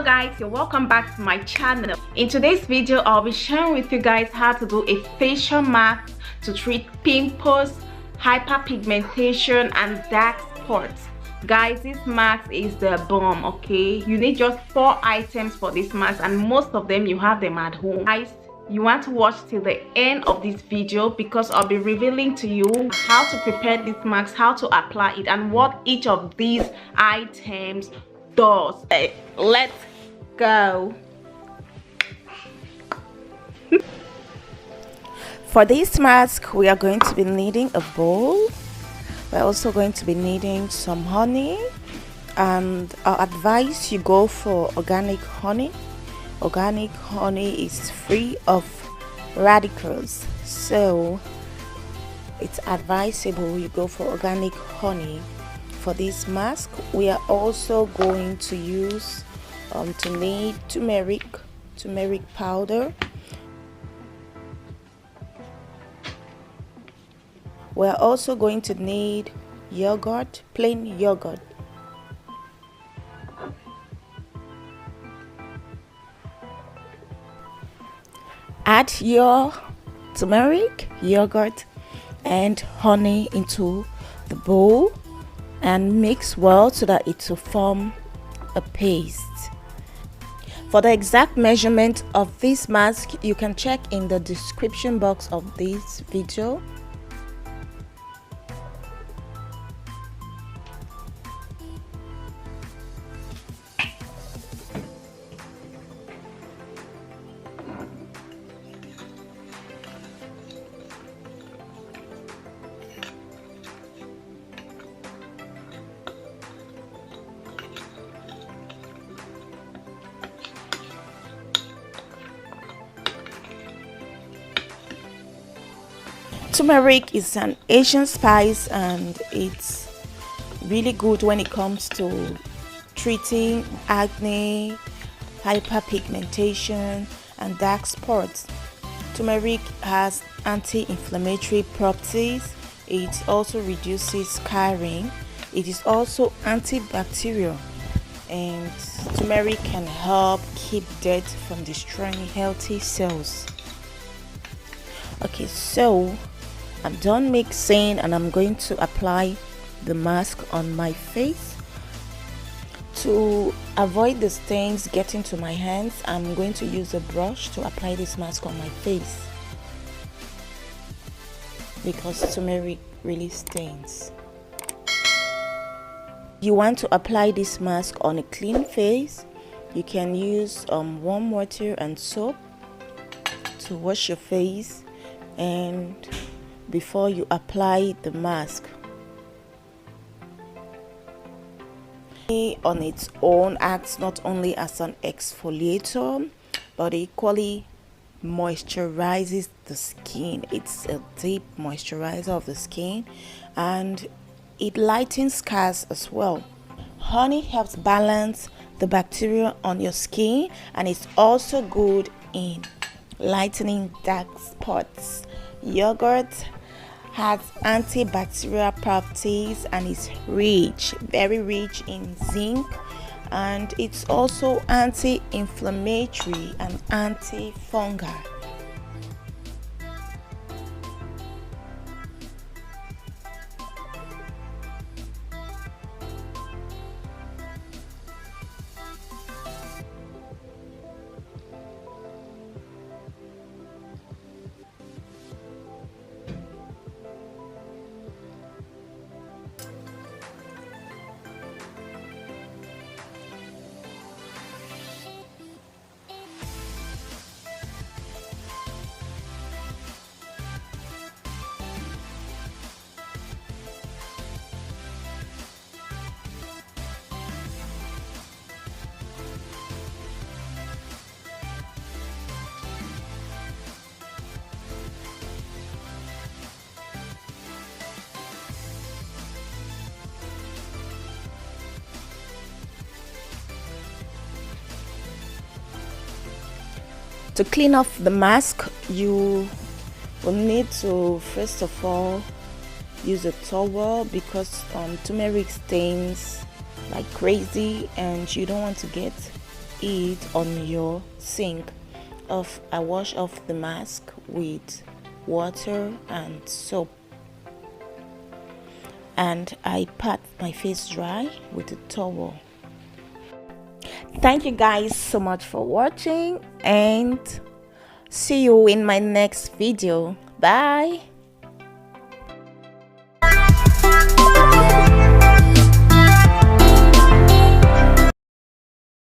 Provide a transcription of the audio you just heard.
Hello guys, you're welcome back to my channel. In today's video I'll be sharing with you guys how to do a facial mask to treat pimples, hyperpigmentation and dark spots. Guys, this mask is the bomb. Okay, you need just 4 items for this mask and most of them you have them at home. Guys, you want to watch till the end of this video because I'll be revealing to you how to prepare this mask, how to apply it, and what each of these items does. Let's go. For this mask we are going to be needing a bowl. We're also going to be needing some honey, and I advise you go for organic honey. Organic honey is free of radicals, so it's advisable you go for organic honey. For this mask we are also going to use turmeric powder. We are also going to need yogurt, plain yogurt. Add your turmeric, yogurt and honey into the bowl and mix well so that it will form a paste. For the exact measurement of this mask you can check in the description box of this video. Turmeric is an Asian spice and it's really good when it comes to treating acne, hyperpigmentation and dark spots. Turmeric has anti-inflammatory properties. It also reduces scarring. It is also anti-bacterial, and turmeric can help keep dirt from destroying healthy cells. Okay, so I'm done mixing and I'm going to apply the mask on my face. To avoid the stains getting to my hands, I'm going to use a brush to apply this mask on my face because turmeric really stains. You want to apply this mask on a clean face. You can use warm water and soap to wash your face and before you apply the mask. On its own acts not only as an exfoliator but equally moisturizes the skin. It's a deep moisturizer of the skin and it lightens scars as well. Honey helps balance the bacteria on your skin and it's also good in lightening dark spots. Yogurt has antibacterial properties and is rich, very rich in zinc, and it's also anti-inflammatory and antifungal. To clean off the mask, you will need to first of all use a towel because turmeric stains like crazy and you don't want to get it on your sink. I wash off the mask with water and soap, and I pat my face dry with a towel. Thank you guys so much for watching, and see you in my next video. Bye.